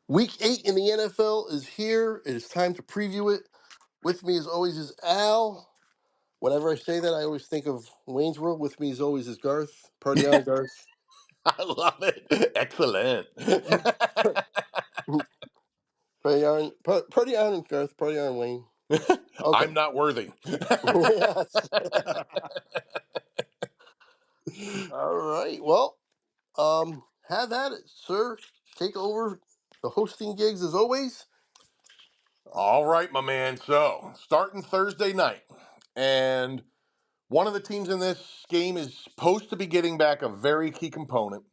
Week 8 in the NFL is here. It is time to preview it. With me, as always, is Al. Whenever I say that, I always think of Wayne's World. With me, as always, is Garth. Party on, Garth. I love it. Excellent. Party on, Garth. Party on, Wayne. Okay. I'm not worthy. Yes. All right. Well, have at it, sir. Take over the hosting gigs as always. All right, my man. So, starting Thursday night. And one of the teams in this game is supposed to be getting back a very key component.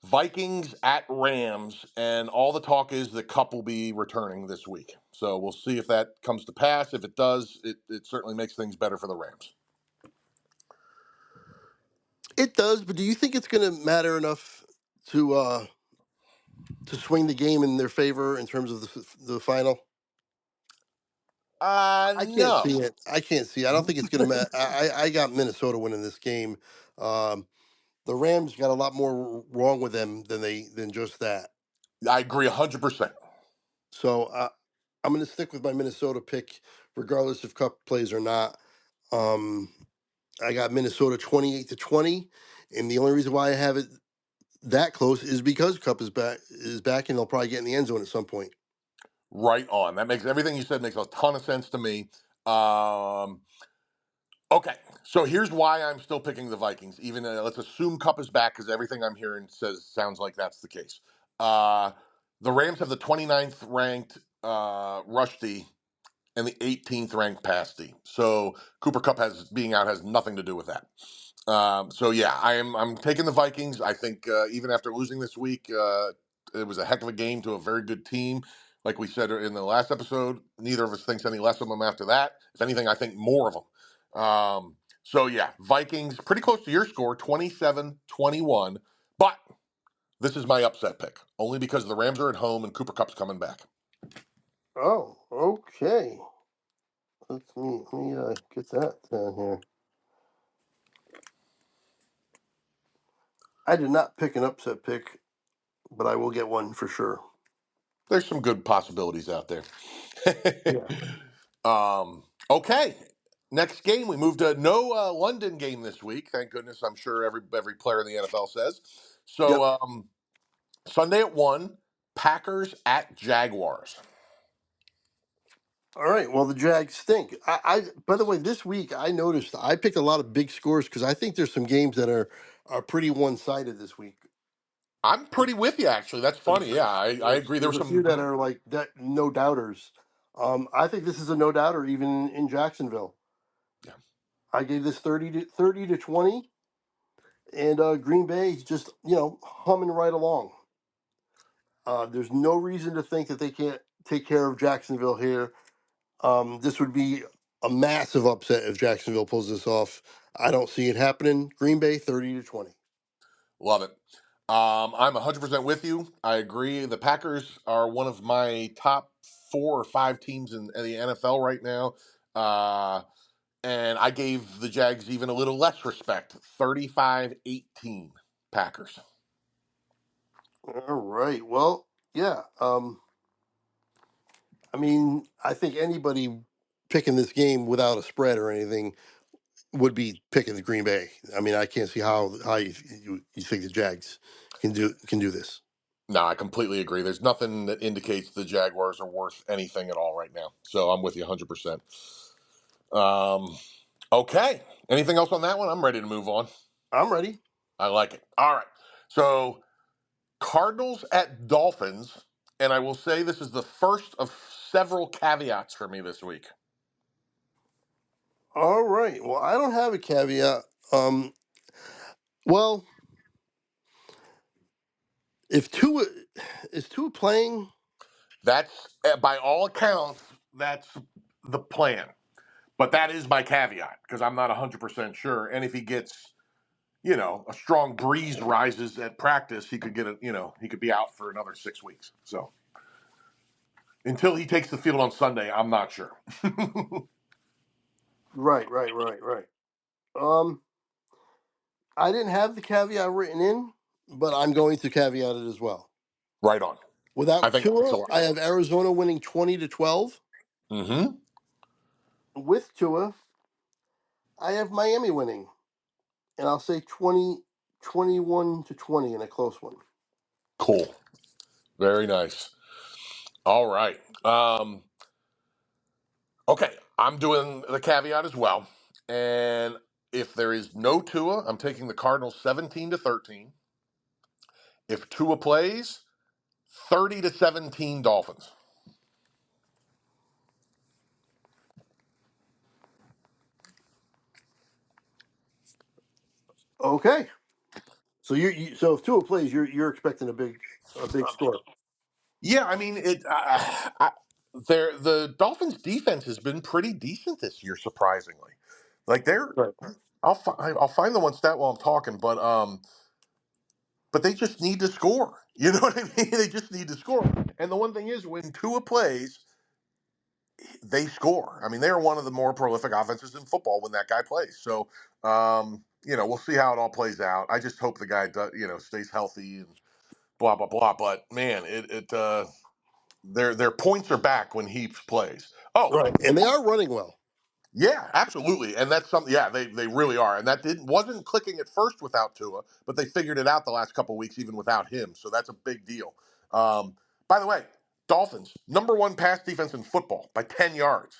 Vikings at Rams, and all the talk is the Cup will be returning this week. So we'll see if that comes to pass. If it does, it certainly makes things better for the Rams. It does, but do you think it's going to matter enough to swing the game in their favor in terms of the final? I can't No. see it. I can't see. I don't think it's going to matter. I got Minnesota winning this game. Um, the Rams got a lot more wrong with them than just that. I agree 100%. So I'm going to stick with my Minnesota pick, regardless if Cup plays or not. Um, I got Minnesota 28-20, and the only reason why I have it that close is because Cup is back, and they'll probably get in the end zone at some point. Right on. That makes everything you said makes a ton of sense to me. Um, okay, so here's why I'm still picking the Vikings. Even let's assume Cup is back because everything I'm hearing sounds like that's the case. Uh, the Rams have the 29th ranked rush D and the 18th ranked pass D. So Cooper Cup being out has nothing to do with that. So yeah, I'm taking the Vikings. I think even after losing this week, it was a heck of a game to a very good team. Like we said in the last episode, neither of us thinks any less of them after that. If anything, I think more of them. So yeah, Vikings pretty close to your score, 27-21. But this is my upset pick, only because the Rams are at home and Cooper Cup's coming back. Oh, okay. Let me get that down here. I did not pick an upset pick, but I will get one for sure. There's some good possibilities out there. Yeah. Okay. Next game, we moved to no London game this week. Thank goodness. I'm sure every player in the NFL says. So Yep. Sunday at 1, Packers at Jaguars. All right. Well, the Jags stink. By the way, this week I noticed I picked a lot of big scores because I think there's some games that are pretty one sided this week. I'm pretty with you, actually. That's funny. There's Yeah, I agree. there's There's a few some. that are like that no doubters. I think this is a no doubter even in Jacksonville. Yeah. I gave this 30-20, and Green Bay's just humming right along. There's no reason to think that they can't take care of Jacksonville here. This would be a massive upset if Jacksonville pulls this off. I don't see it happening. Green Bay 30-20. Love it. I'm 100% with you. I agree. The Packers are one of my top 4 or 5 teams in the NFL right now. And I gave the Jags even a little less respect, 35-18 Packers. All right. Well, yeah. I mean, I think anybody picking this game without a spread or anything would be picking the Green Bay. I mean, I can't see how you think the Jags can do this. No, I completely agree. There's nothing that indicates the Jaguars are worth anything at all right now. So I'm with you 100%. Okay. Anything else on that one? I'm ready to move on. I'm ready. I like it. All right. So Cardinals at Dolphins. And I will say this is the first of several caveats for me this week. All right. Well, I don't have a caveat. Well, if Tua is Tua playing, That's, by all accounts, that's the plan. But that is my caveat because I'm not 100% sure. And if he gets, a strong breeze rises at practice, he could he could be out for another 6 weeks. So until he takes the field on Sunday, I'm not sure. right. I didn't have the caveat written in, but I'm going to caveat it as well. Right on. I Without think that makes a Tua, lot I of have Arizona winning 20-12. sense. Mm-hmm. With Tua, I have Miami winning, and I'll say 21-20 in a close one. Cool. Very nice. All right. Okay, I'm doing the caveat as well. And if there is no Tua, I'm taking the Cardinals 17-13. If Tua plays, 30-17 Dolphins. Okay, so so if Tua plays, you're expecting a big score. Yeah, I mean the Dolphins defense has been pretty decent this year, surprisingly. Like they're Right. I'll find the one stat while I'm talking, but they just need to score. You know what I mean? They just need to score. And the one thing is, when Tua plays, they score. I mean, they are one of the more prolific offenses in football when that guy plays. So, we'll see how it all plays out. I just hope the guy does, stays healthy and blah blah blah. But man, their points are back when he plays. Oh, Right, and they are running well. yeah, absolutely, and that's something. Yeah, they really are, and that didn't wasn't clicking at first without Tua, but they figured it out the last couple of weeks even without him. So that's a big deal. By the way, Dolphins number one pass defense in football by 10 yards.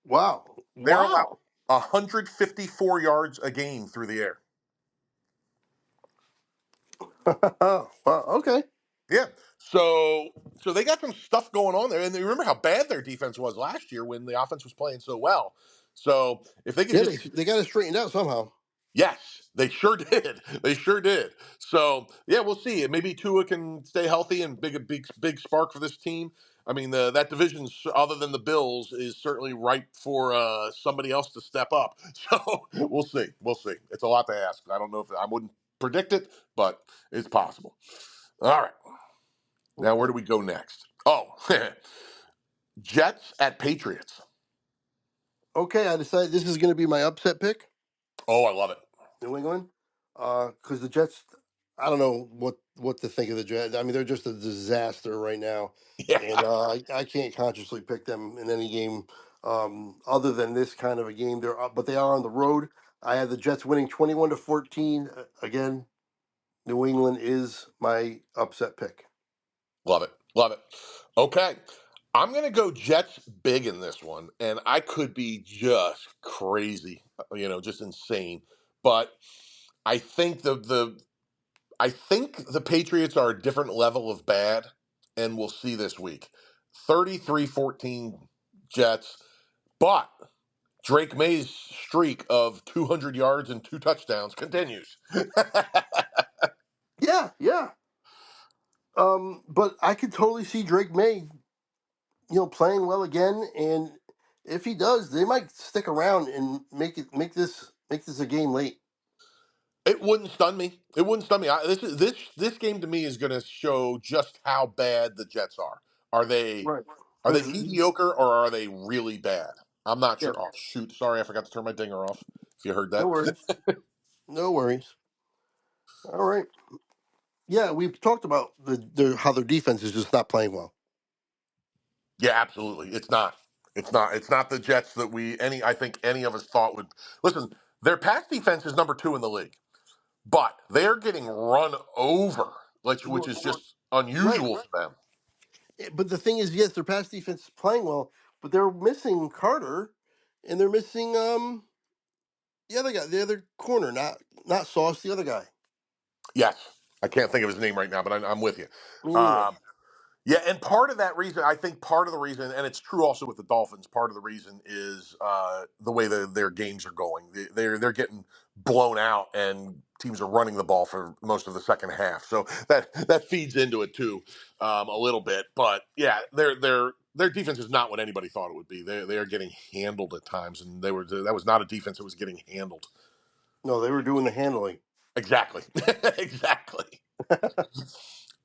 Wow, They're allowed wow. 154 yards a game through the air. Wow. Okay. Yeah, so they got some stuff going on there, and they remember how bad their defense was last year when the offense was playing so well. So if they could Yeah, just they got it straightened out somehow. Yes, they sure did. They sure did. So yeah, we'll see. Maybe Tua can stay healthy and big spark for this team. I mean, that division, other than the Bills, is certainly ripe for somebody else to step up. So we'll see. We'll see. It's a lot to ask. I don't know if I wouldn't predict it, but it's possible. All right. Now where do we go next? Oh, Jets at Patriots. Okay, I decided this is going to be my upset pick. Oh, I love it. New England, because the Jets. I don't know what to think of the Jets. I mean, they're just a disaster right now, Yeah, and I can't consciously pick them in any game other than this kind of a game. But they are on the road. I have the Jets winning 21-14. Again, New England is my upset pick. love it. Love it. Okay. I'm going to go Jets big in this one, and I could be just crazy, just insane. But I think the Patriots are a different level of bad, and we'll see this week. 33-14 Jets, but Drake May's streak of 200 yards and two touchdowns continues. Yeah, yeah. But I could totally see Drake May, playing well again, and if he does, they might stick around and make this a game late. It wouldn't stun me. It wouldn't stun me. This game to me is going to show just how bad the Jets are. Are they Right. are they Because mediocre or are they really bad? I'm not yeah, sure. Oh shoot! Sorry, I forgot to turn my dinger off. If you heard no that, worries, no worries. All right. Yeah, we've talked about how their defense is just not playing well. yeah, absolutely. It's not. It's not. It's not the Jets that I think any of us thought would. Listen, their pass defense is number two in the league, but they're getting run over, which Well, is just right. unusual for them. But the thing is, yes, their pass defense is playing well, but they're missing Carter, and they're missing the other guy, the other corner, not Sauce, the other guy. Yes, I can't think of his name right now, but I'm with you. Me neither. Um, Yeah, and part of that reason, I think part of the reason, and it's true also with the Dolphins, part of the reason is the way their games are going. They're getting blown out, and teams are running the ball for most of the second half. So that feeds into it too, a little bit. But yeah, their defense is not what anybody thought it would be. They are getting handled at times, and that was not a defense that was getting handled. No, they were doing the handling. Exactly, exactly.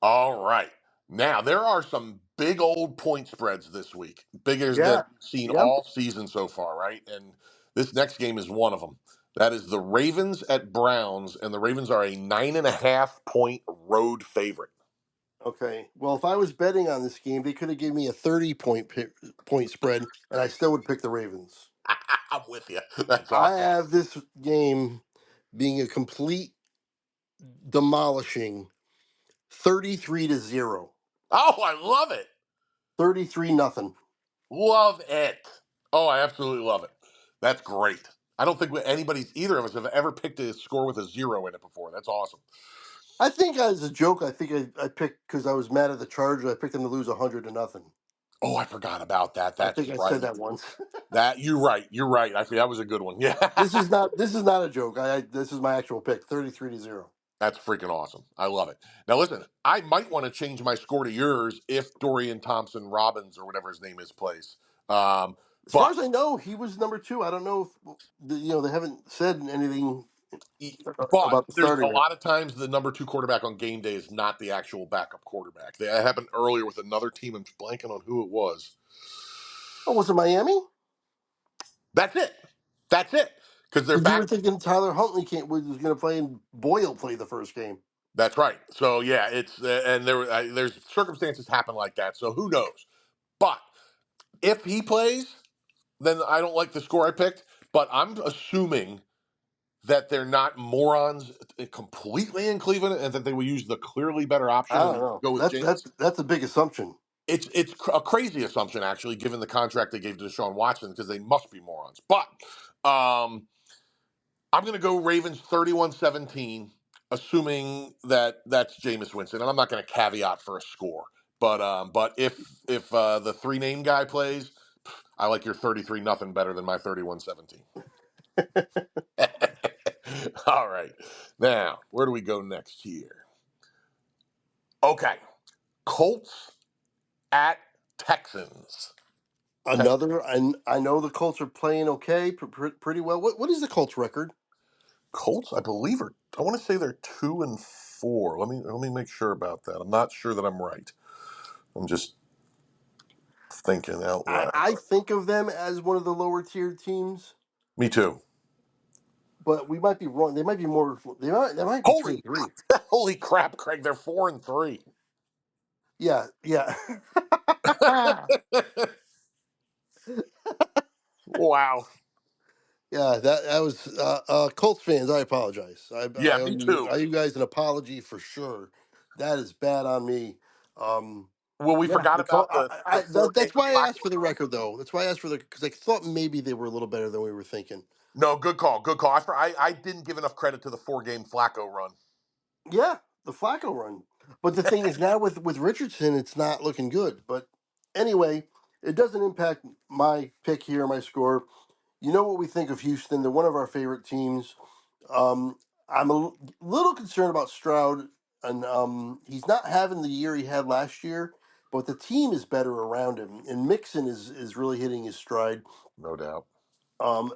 All right. Now, there are some big old point spreads this week, bigger than Yeah. we've seen Yep. all season so far, right? And this next game is one of them. That is the Ravens at Browns, and the Ravens are a 9.5 point road favorite. Okay. Well, if I was betting on this game, they could have given me a 30 point spread, and I still would pick the Ravens. I'm with you. That's I awesome. have this game being a complete demolishing 33-0. Oh, I love it. 33 nothing. Love it. Oh, I absolutely love it. That's great. I don't think either of us have ever picked a score with a zero in it before. That's awesome. I think as a joke, I think I picked because I was mad at the Chargers. I picked them to lose 100-0. Oh, I forgot about that. I That's think I said right. that once. That you're right. You're right. I think that was a good one. Yeah. This is not a joke. This is my actual pick. 33-0. That's freaking awesome. I love it. Now listen, I might want to change my score to yours if Dorian Thompson Robbins or whatever his name is plays. Um, As far but as I know, he was number two. I don't know if they haven't said anything but about the there's a starting there. lot of times the number two quarterback on game day is not the actual backup quarterback. That happened earlier with another team. I'm blanking on who it was. Oh, was it Miami? That's it. That's it. Because they're Because you back. were thinking Tyler Huntley was going to play and Boyle played the first game. That's right. So yeah, it's and there's circumstances happen like that. So who knows? But if he plays, then I don't like the score I picked. But I'm assuming that they're not morons completely in Cleveland, and that they will use the clearly better I option don't and know. go with That's Jameis. that's that's a big assumption. It's a crazy assumption actually, given the contract they gave to Deshaun Watson, because they must be morons. But I'm going to go Ravens 31-17, assuming that that's Jameis Winston, and I'm not going to caveat for a score. But if the three name guy plays, I like your 33 nothing better than my 31-17. All right. Now, where do we go next here? Okay. Colts at Texans. Tex- Another, and I know the Colts are playing okay, pretty well. What is the Colts record? Colts, I believe, are I want to say they're 2-4. Let me make sure about that. I'm not sure that I'm right. I'm just thinking out loud. I think of them as one of the lower tiered teams, Me too. but we might be wrong. They might be more. They might be three Holy and three. holy crap, Craig! They're 4-3. Yeah, yeah. Wow. Yeah, that was Colts fans. I apologize. Yeah, I owe me you too. I owe you guys an apology for sure. That is bad on me. Well, we Yeah, forgot the Col- about the four that's game why I asked Flacco for the run. record though. That's why I asked for the because I thought maybe they were a little better than we were thinking. No, good call. Good call. I didn't give enough credit to the 4 game Flacco run. Yeah, the Flacco run. But the thing is now with Richardson, it's not looking good. But anyway, it doesn't impact my pick here, my score. You know what we think of Houston? They're one of our favorite teams. Um, I'm little concerned about Stroud, and he's not having the year he had last year. But the team is better around him, and Mixon is really hitting his stride. No doubt.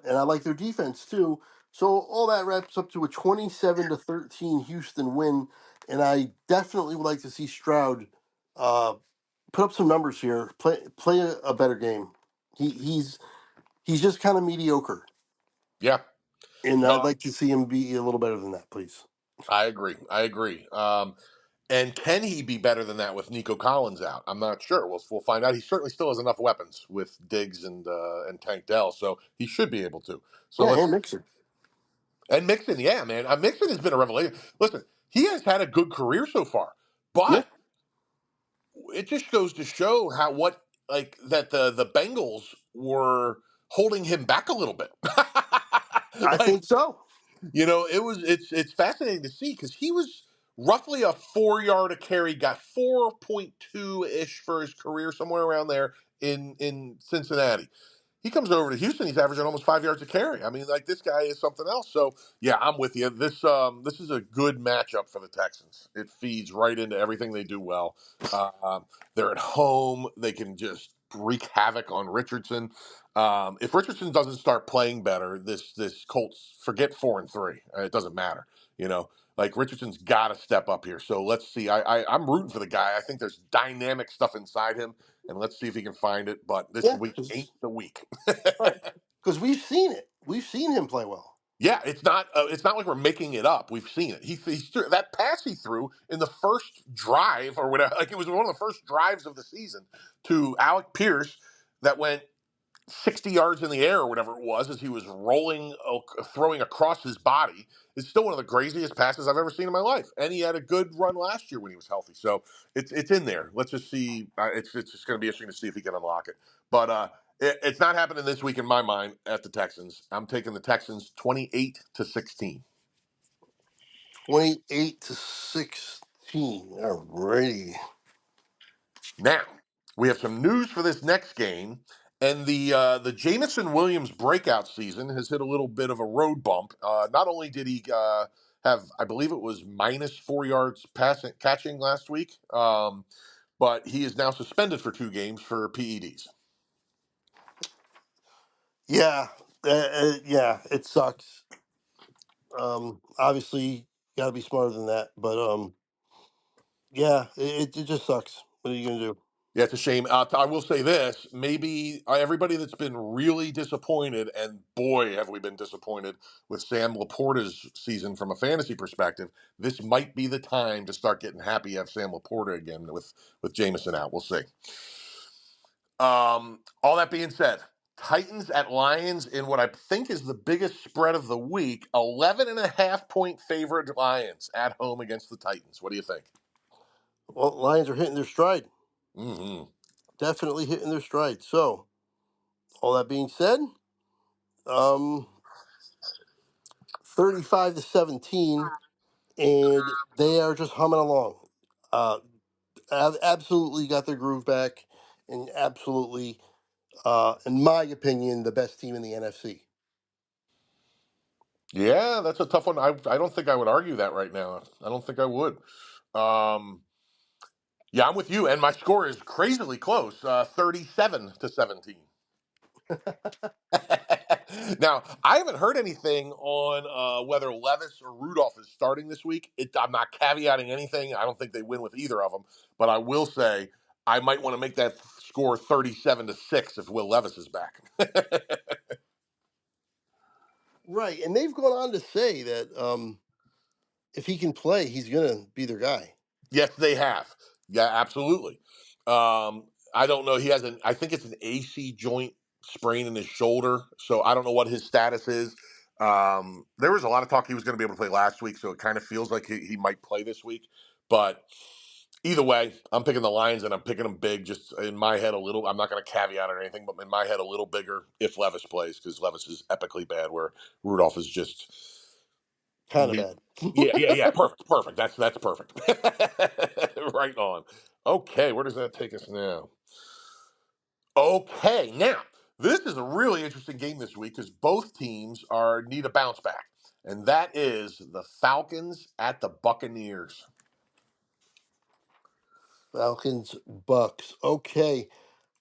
And I like their defense too. So all that wraps up to a 27-13 Houston win, and I definitely would like to see Stroud uh, put up some numbers here, play a better game. He's just kind of mediocre. Yeah. And I'd No, like to see him be a little better than that, please. I agree. I agree. And can he be better than that with Nico Collins out? I'm not sure. We'll find out. He certainly still has enough weapons with Diggs and Tank Dell, so he should be able to. So Yeah, let's and Mixon. and Mixon, yeah, man. Mixon has been a revelation. Listen, he has had a good career so far, Yeah, but it just goes to show how what like that the Bengals were holding him back a little bit. I Like think so. it's fascinating to see because he was roughly a 4 yard a carry, got 4.2 ish for his career, somewhere around there in Cincinnati. He comes over to Houston. He's averaging almost 5 yards a carry. I mean, like this guy is something else. So yeah, I'm with you. This is a good matchup for the Texans. It feeds right into everything they do well. They're at home. They can just wreak havoc on Richardson. If Richardson doesn't start playing better, this Colts forget 4-3. It doesn't matter. You know, like Richardson's got to step up here. So let's see. I'm rooting for the guy. I think there's dynamic stuff inside him, and let's see if he can find it. But this Yeah, week ain't the week. right. Because we've seen it. We've seen him play well. Yeah, it's not like we're making it up. We've seen it. That pass he threw in the first drive or whatever, like it was one of the first drives of the season to Alec Pierce that went 60 yards in the air or whatever it was as he was rolling, throwing across his body. It's still one of the craziest passes I've ever seen in my life. And he had a good run last year when he was healthy. So it's in there. Let's just see. It's just going to be interesting to see if he can unlock it. But it's not happening this week in my mind at the Texans. I'm taking the Texans 28-16. 28-16. Alrighty. Now, we have some news for this next game, and the Jamison Williams breakout season has hit a little bit of a road bump. Not only did he have, I believe it was -4 yards passing catching last week, but he is now suspended for 2 games for PEDs. Yeah, yeah, it sucks. Obviously, got to be smarter than that, but yeah, it just sucks. What are you gonna do? Yeah, it's a shame. I will say this: maybe everybody that's been really disappointed, and boy, have we been disappointed with Sam Laporta's season from a fantasy perspective. This might be the time to start getting happy. Have Sam Laporta again with Jameson out. We'll see. All that being said, Titans at Lions in what I think is the biggest spread of the week. 11.5 point favorite Lions at home against the Titans. What do you think? Well, Lions are hitting their stride. Mm-hmm. Definitely hitting their stride. So, all that being said, um, 35-17, and they are just humming along. Uh, absolutely got their groove back, and absolutely, in my opinion, the best team in the NFC. Yeah, that's a tough one. I don't think I would argue that right now. I don't think I would. Um, yeah, I'm with you, and my score is crazily close, 37-17. Now, I haven't heard anything on whether Levis or Rudolph is starting this week. I'm not caveating anything. I don't think they win with either of them, but I will say I might want to make that score 37-6 if Will Levis is back. Right, and they've gone on to say that if he can play, he's gonna be their guy. Yes, they have. Yeah, absolutely. I don't know. He has I think it's an AC joint sprain in his shoulder, so I don't know what his status is. There was a lot of talk he was going to be able to play last week, so it kind of feels like he might play this week. But either way, I'm picking the Lions and I'm picking them big. Just in my head, a little. I'm not going to caveat or anything, but in my head, a little bigger if Levis plays because Levis is epically bad, where Rudolph is just Kind of bad. yeah. Perfect. That's perfect. Right on. Okay, where does that take us now? Okay, now this is a really interesting game this week because both teams are need a bounce back, and that is the Falcons at the Buccaneers. Falcons, Bucks. Okay.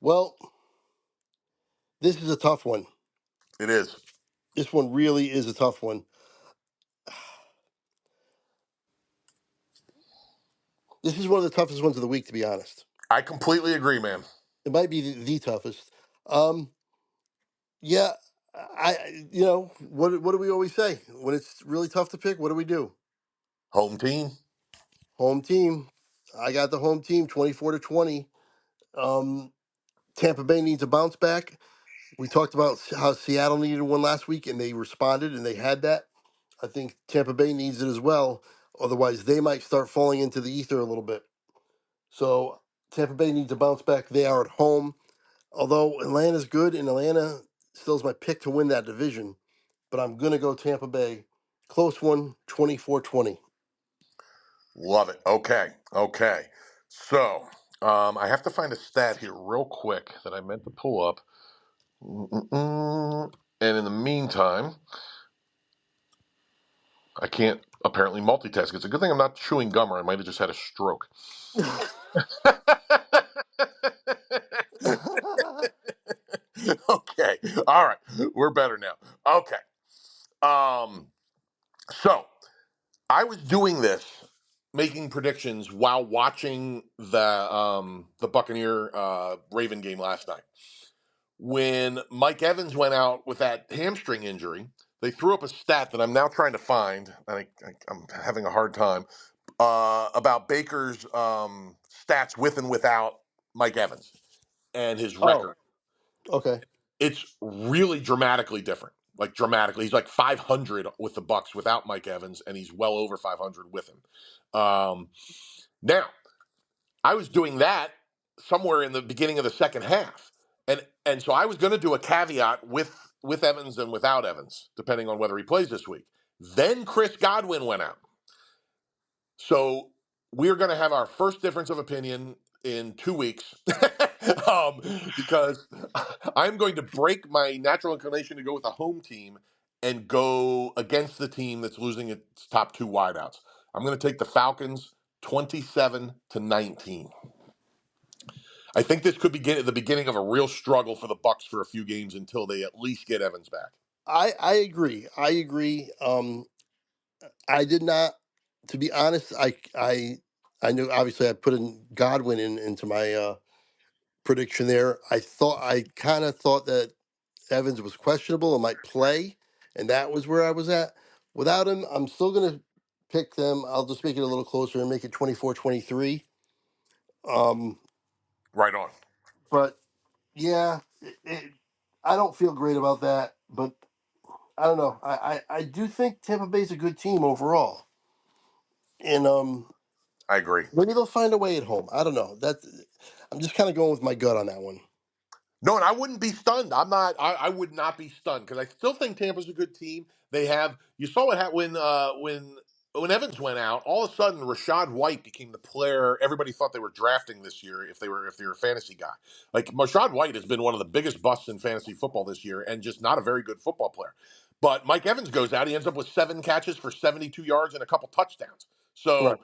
Well, this is a tough one. It is. This one really is a tough one. This is one of the toughest ones of the week, to be honest. I completely agree, man. It might be the toughest. Um, yeah, what do we always say when it's really tough to pick? What do we do? Home team. Home team. I got the home team, 24-20. Um, Tampa Bay needs a bounce back. We talked about how Seattle needed one last week, and they responded, and they had that. I think Tampa Bay needs it as well. Otherwise, they might start falling into the ether a little bit. So Tampa Bay needs a bounce back. They are at home. Although Atlanta's good, and Atlanta still is my pick to win that division, but I'm going to go Tampa Bay. Close one, 24-20. Love it. Okay. So I have to find a stat here real quick that I meant to pull up. And in the meantime, I can't apparently multitask. It's a good thing I'm not chewing gum, or I might have just had a stroke. Okay. All right. We're better now. Okay. So I was doing this, making predictions while watching the Buccaneer Raven game last night. When Mike Evans went out with that hamstring injury, they threw up a stat that I'm now trying to find, and I'm having a hard time, about Baker's stats with and without Mike Evans and his Oh, record. okay. It's really dramatically different. Like dramatically, he's like 500 with the Bucks without Mike Evans, and he's well over 500 with him. Now, I was doing that somewhere in the beginning of the second half, and so I was going to do a caveat with Evans and without Evans, depending on whether he plays this week. Then Chris Godwin went out, so we're going to have our first difference of opinion in 2 weeks, because I'm going to break my natural inclination to go with a home team and go against the team that's losing its top two wideouts. I'm going to take the Falcons 27-19. I think this could be the beginning of a real struggle for the Bucks for a few games until they at least get Evans back. I agree. I agree. I did not, to be honest. I knew obviously I put in Godwin into my prediction there. I kind of thought that Evans was questionable and might play, and that was where I was at. Without him, I'm still gonna pick them. I'll just make it a little closer and make it 24-23. Um, Right on. but yeah, I don't feel great about that, but I don't know. I do think Tampa Bay's a good team overall, and I agree. maybe they'll find a way at home. I don't know. I'm just kind of going with my gut on that one. No, and I wouldn't be stunned. I'm not. I would not be stunned because I still think Tampa's a good team. They have. You saw what happened when Evans went out. All of a sudden, Rashad White became the player everybody thought they were drafting this year. If they were a fantasy guy, like Rashad White has been one of the biggest busts in fantasy football this year, and just not a very good football player. But Mike Evans goes out. He ends up with 7 catches for 72 yards and a couple touchdowns. Right. So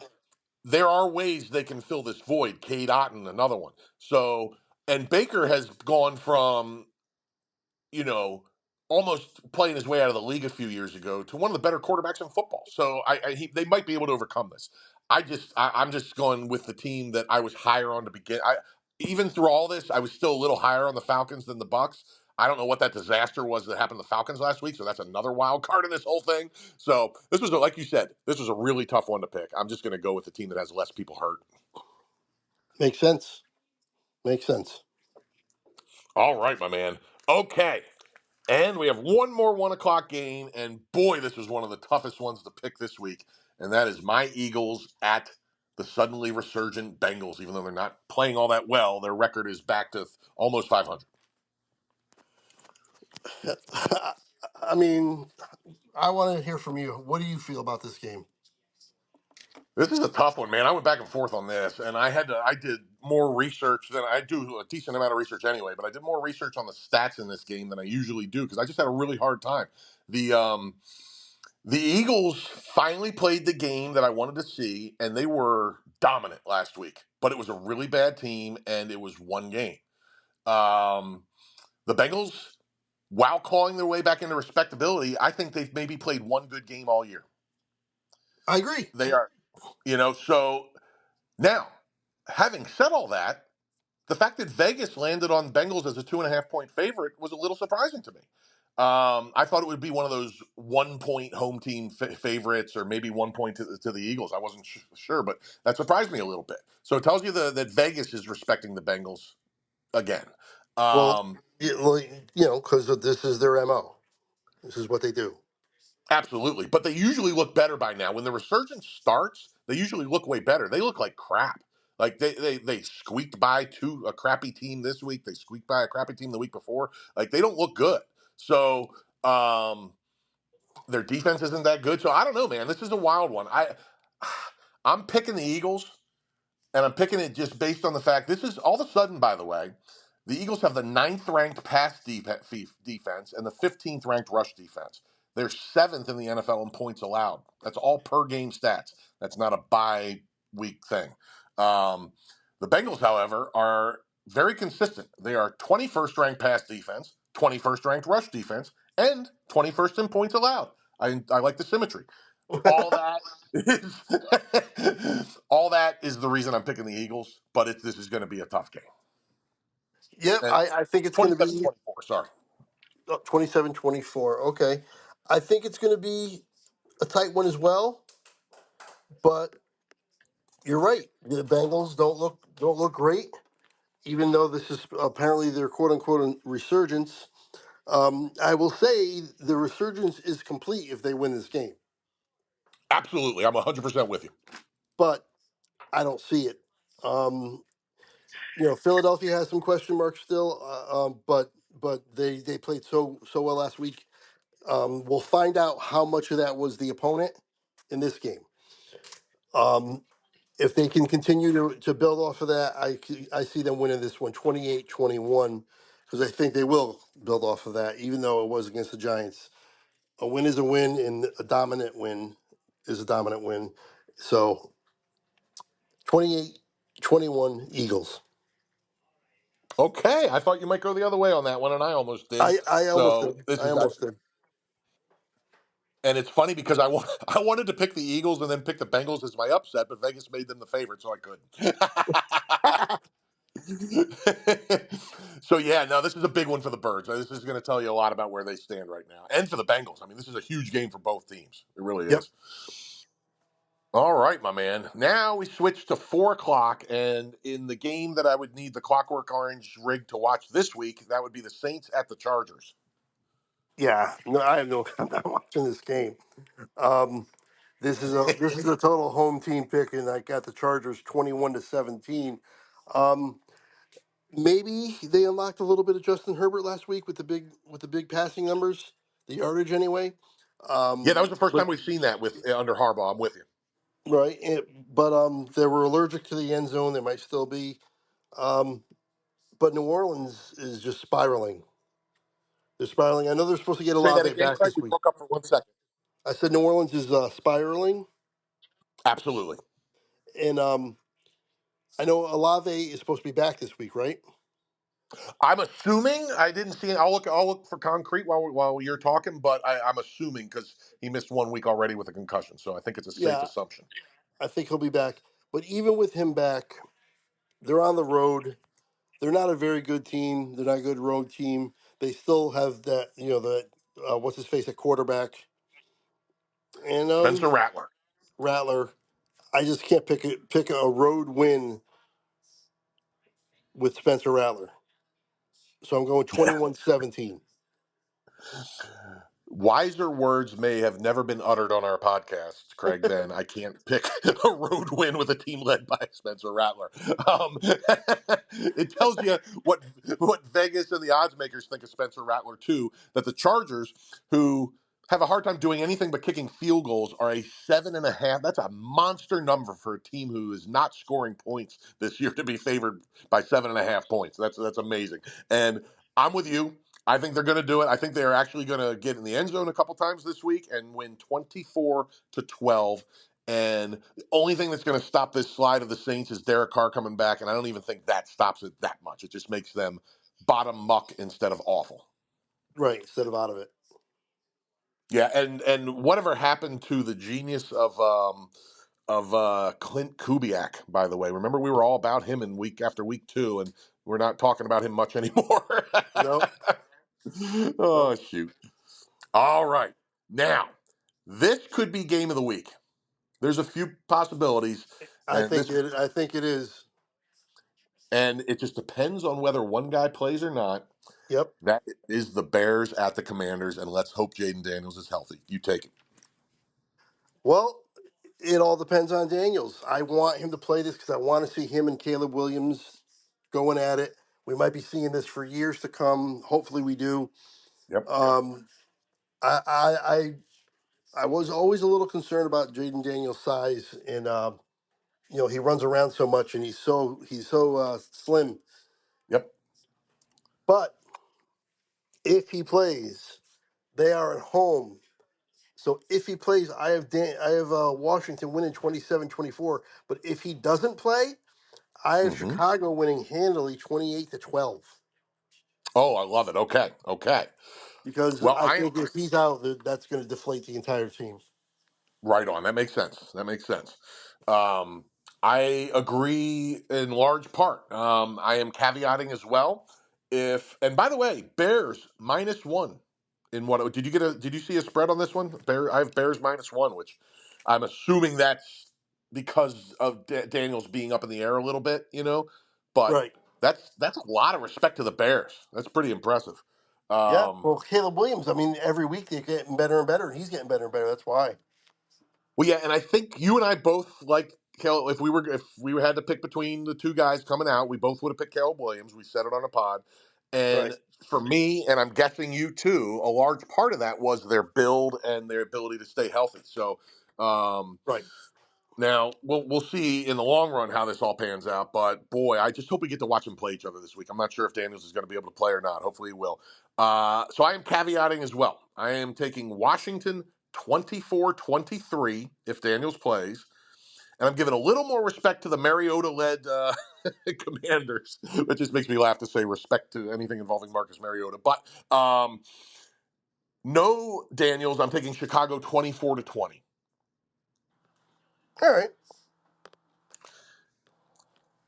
there are ways they can fill this void. Cade Otton, another one. So, and Baker has gone from, you know, almost playing his way out of the league a few years ago to one of the better quarterbacks in football. So they might be able to overcome this. I'm just going with the team that I was higher on to begin. Even through all this, I was still a little higher on the Falcons than the Bucks. I don't know what that disaster was that happened to the Falcons last week, so that's another wild card in this whole thing. So this was, like you said, this was a really tough one to pick. I'm just going to go with the team that has less people hurt. Makes sense. Makes sense. All right, my man. Okay. And we have one more 1 o'clock game. And boy, this was one of the toughest ones to pick this week. And that is my Eagles at the suddenly resurgent Bengals. Even though they're not playing all that well, their record is back to almost 500. I mean, I want to hear from you. What do you feel about this game? This is a tough one, man. I went back and forth on this, and I did more research than I do a decent amount of research anyway, but I did more research on the stats in this game than I usually do because I just had a really hard time. The the Eagles finally played the game that I wanted to see, and they were dominant last week. But it was a really bad team, and it was one game. Um, the Bengals, while clawing their way back into respectability, I think they've maybe played one good game all year. I agree. They are, so now, having said all that, the fact that Vegas landed on Bengals as a 2.5 point favorite was a little surprising to me. I thought it would be one of those 1 point home team favorites, or maybe 1 point to the Eagles. I wasn't sure, but that surprised me a little bit. So it tells you that Vegas is respecting the Bengals again. Well, Um, because this is their MO. This is what they do. Absolutely. But they usually look better by now. When the resurgence starts, they usually look way better. They look like crap. Like they squeaked by a crappy team this week. They squeaked by a crappy team the week before. Like they don't look good. So their defense isn't that good. So I don't know, man. This is a wild one. I'm picking the Eagles. And I'm picking it just based on the fact this is all of a sudden, by the way, the Eagles have the ninth ranked pass defense and the 15th ranked rush defense. They're seventh in the NFL in points allowed. That's all per game stats. That's not a bye week thing. The Bengals, however, are very consistent. They are 21st ranked pass defense, 21st ranked rush defense, and 21st in points allowed. I like the symmetry. All that is all that is the reason I'm picking the Eagles, but this is going to be a tough game. Yeah, And I think it's going to be 27-24, sorry. 27-24. Okay. I think it's going to be a tight one as well. But you're right. The Bengals don't look great, even though this is apparently their quote unquote resurgence. I will say the resurgence is complete if they win this game, Absolutely, I'm 100% with you. but I don't see it. Um, Philadelphia has some question marks still, but they played so well last week. We'll find out how much of that was the opponent in this game. Um, if they can continue to build off of that, I see them winning this one 28-21 because I think they will build off of that, even though it was against the Giants. A win is a win, and a dominant win is a dominant win. So 28-21 Eagles. Okay, I thought you might go the other way on that one, and I almost did. I almost So did. this I is almost actually, did. and it's funny because I wanted to pick the Eagles and then pick the Bengals as my upset, but Vegas made them the favorite, so I couldn't. So yeah, no, this is a big one for the Birds. This is going to tell you a lot about where they stand right now, and for the Bengals. I mean, this is a huge game for both teams. It really Yep. is. All right, my man. Now we switch to 4 o'clock, and in the game that I would need the Clockwork Orange rig to watch this week, that would be the Saints at the Chargers. Yeah. No, I have no. I'm not watching this game. Um, this is a total home team pick, and I got the Chargers 21-17. Um, maybe they unlocked a little bit of Justin Herbert last week with the big passing numbers, the yardage anyway. Yeah, that was the first But time we've seen that with under Harbaugh. I'm with you. right, but they were allergic to the end zone. They might still be. Um, but New Orleans is just spiraling. They're spiraling. I know they're supposed to get Say that Olave again, back Craig. this You week. broke up for 1 second. I said New Orleans is spiraling, Absolutely. and I know Olave is supposed to be back this week, right? I'm assuming I didn't see it. I'll look for concrete while you're talking, but I'm assuming because he missed 1 week already with a concussion, so I think it's a safe Yeah, assumption. I think he'll be back. But even with him back, they're on the road. They're not a very good team. They're not a good road team. They still have that what's his face at quarterback, and Spencer Rattler. Rattler. I just can't pick a road win with Spencer Rattler. So I'm going 21-17. Wiser words may have never been uttered on our podcast, Craig. Then I can't pick a road win with a team led by Spencer Rattler. It tells you what Vegas and the odds makers think of Spencer Rattler too. That the Chargers, who have a hard time doing anything but kicking field goals, are a 7.5. That's a monster number for a team who is not scoring points this year to be favored by 7.5 points. That's amazing. And I'm with you. I think they're going to do it. I think they're actually going to get in the end zone a couple times this week and win 24-12. And the only thing that's going to stop this slide of the Saints is Derek Carr coming back, and I don't even think that stops it that much. It just makes them bottom muck instead of awful. Right, instead of out of it. Yeah, and whatever happened to the genius of Clint Kubiak, by the way? Remember we were all about him in week after week 2, and we're not talking about him much anymore. No, Oh no. shoot. All right. Now, this could be game of the week. There's a few possibilities, I and think this it. I think it is. and it just depends on whether one guy plays or not. Yep. That is the Bears at the Commanders, and let's hope Jaden Daniels is healthy. You take it. Well, it all depends on Daniels. I want him to play this because I want to see him and Caleb Williams going at it. We might be seeing this for years to come. Hopefully, we do. Yep. Um, I was always a little concerned about Jaden Daniels' size, and he runs around so much, and he's so slim. Yep. But if he plays, they are at home. So if he plays, I have Washington winning 27-24. But if he doesn't play, I have hmm Chicago winning handily 28-12. Oh, I love it. Okay. Okay. Because Well, I I am think if he's out, that's going to deflate the entire team. right on. That makes sense. That makes sense. Um, I agree in large part. I am caveating as well. If and by the way, Bears -1. In what did you get a? Did you see a spread on this one? I have Bears -1, which I'm assuming that's because of Daniels being up in the air a little bit, But Right. that's a lot of respect to the Bears. That's pretty impressive. Yeah. Um, Well, Caleb Williams. I mean, every week they're getting better and better, and he's getting better and better. That's why. well, yeah, and I think you and I both like Cal. If we had to pick between the two guys coming out, we both would have picked Caleb Williams. We said it on a pod, Right. and for me, and I'm guessing you too, a large part of that was their build and their ability to stay healthy. So Right. now we'll see in the long run how this all pans out. But boy, I just hope we get to watch them play each other this week. I'm not sure if Daniels is going to be able to play or not. Hopefully he will. So I am caveating as well. I am taking Washington 24-23 if Daniels plays. And I'm giving a little more respect to the Mariota-led Commanders, which just makes me laugh to say respect to anything involving Marcus Mariota. But no Daniels. I'm taking Chicago 24-20. All right.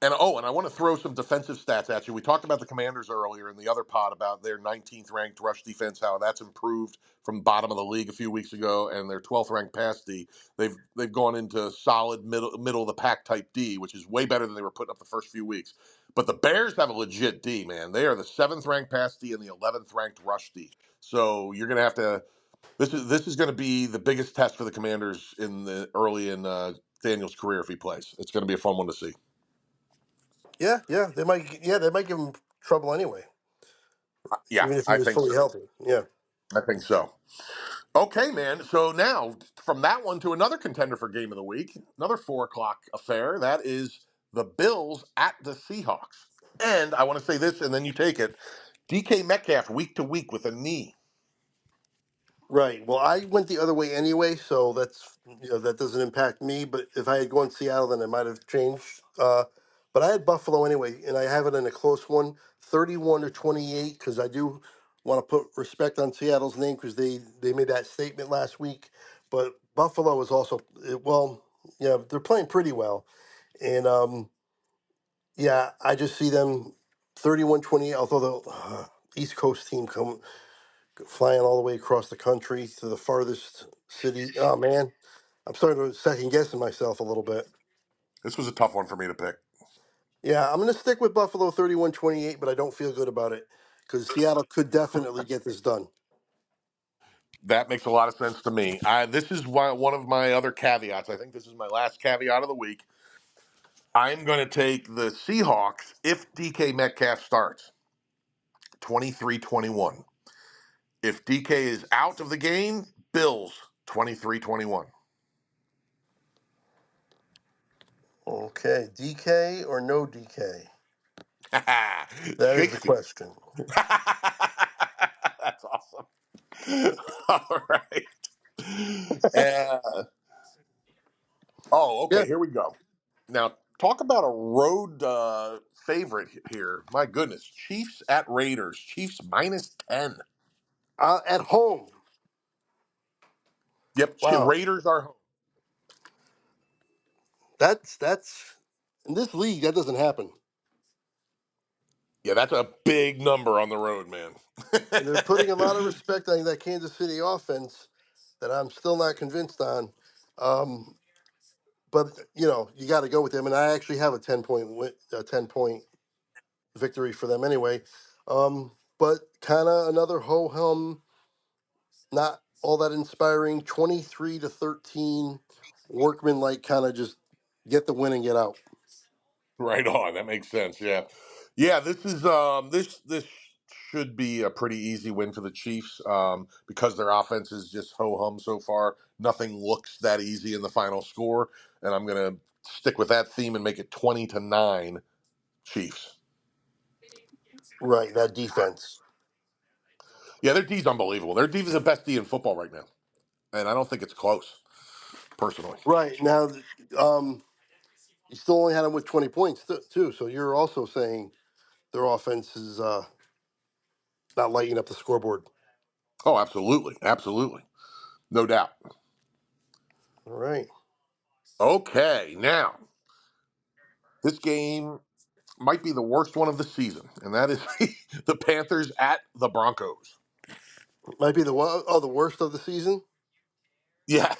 And I want to throw some defensive stats at you. We talked about the Commanders earlier in the other pod about their 19th ranked rush defense, how that's improved from bottom of the league a few weeks ago, and their 12th ranked pass D. They've gone into solid middle of the pack type D, which is way better than they were putting up the first few weeks. But the Bears have a legit D, man. They are the 7th ranked pass D and the 11th ranked rush D. So you're gonna have to. This is going to be the biggest test for the Commanders in the early in Daniel's career if he plays. It's going to be a fun one to see. Yeah. Yeah. They might. Yeah. They might give him trouble anyway, Yeah, even if he I was think fully so. healthy. Yeah. I think so. Okay, man. So now from that one to another contender for game of the week, another 4 o'clock affair. That is the Bills at the Seahawks. And I want to say this, and then you take it. DK Metcalf week to week with a knee. Right. Well, I went the other way anyway, so that doesn't impact me. But if I had gone Seattle, then it might have changed. But I had Buffalo anyway, and I have it in a close one, 31-28, because I do want to put respect on Seattle's name because they made that statement last week. But Buffalo is also well, yeah, they're playing pretty well, and yeah, I just see them 31-28. Although the East Coast team come flying all the way across the country to the farthest city. Oh man, I'm starting to second guessing myself a little bit. This was a tough one for me to pick. Yeah, I'm going to stick with Buffalo 31-28, but I don't feel good about it because Seattle could definitely get this done. That makes a lot of sense to me. This is one of my other caveats. I think this is my last caveat of the week. I'm going to take the Seahawks if DK Metcalf starts 23-21. If DK is out of the game, Bills 23-21. Okay, DK or no DK? That is the Shakespeare. question. That's awesome. All right. Okay, Yeah, here we go. Now, talk about a road favorite here. My goodness. Chiefs at Raiders. Chiefs -10. at home. Yep, Wow, Raiders are home. that's in this league that doesn't happen, Yeah, that's a big number on the road, man. and they're putting a lot of respect on that Kansas City offense that I'm still not convinced on. Um, but you got to go with them, and I actually have a 10-point victory for them anyway. But kind of another ho hum, not all that inspiring. 23-13, workman like kind of just get the win and get out. Right on. That makes sense. Yeah. Yeah, this should be a pretty easy win for the Chiefs because their offense is just ho hum so far. Nothing looks that easy in the final score, and I'm going to stick with that theme and make it 20-9 Chiefs. Right, that defense. Yeah, their D's unbelievable. Their D is the best D in football right now, and I don't think it's close, personally. Right now, you still only had them with 20 points too. So you're also saying their offense is not lighting up the scoreboard. Oh, absolutely, absolutely, no doubt. All right. Okay, now this game might be the worst one of the season, and that is the Panthers at the Broncos. Might be the one oh the worst of the season. Yes.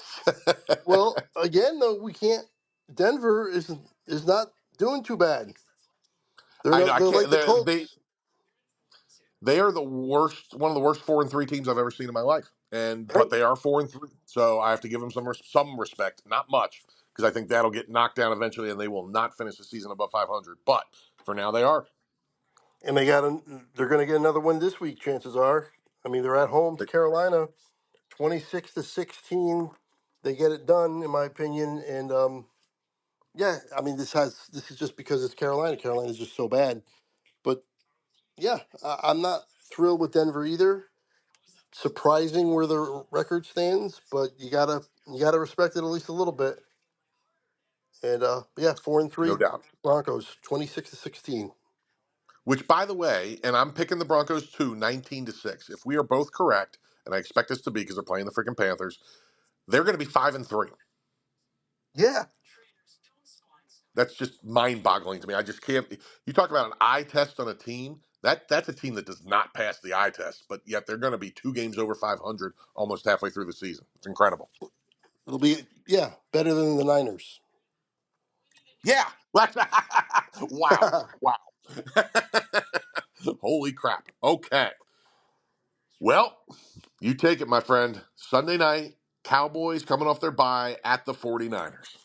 Well, again though, we can't. Denver is not doing too bad. They're I know. not, I they're can't. like the They Colts. they are the worst. One of the worst 4-3 teams I've ever seen in my life. But Right. they are 4-3. So I have to give them some respect. Not much, because I think that'll get knocked down eventually, and they will not finish the season above 500. But for now, they are. And they're going to get another one this week. Chances are. I mean, they're at home to Carolina, 26-16. They get it done, in my opinion. And yeah, I mean, this is just because it's Carolina. Carolina's just so bad. But yeah, I'm not thrilled with Denver either. Surprising where the record stands, but you gotta respect it at least a little bit. And yeah, four and No three doubt. Broncos, 26-16. Which, by the way, and I'm picking the Broncos too, 19-6. If we are both correct, and I expect us to be because they're playing the freaking Panthers, they're going to be 5-3. Yeah, That's just mind-boggling to me. I just can't. You talk about an eye test on a team. That's a team that does not pass the eye test, but yet they're going to be 2 games over 500 almost halfway through the season. It's incredible. it'll be better than the Niners. Yeah. Wow. Wow. Holy crap. Okay. Well, you take it, my friend. Sunday night, Cowboys coming off their bye at the 49ers.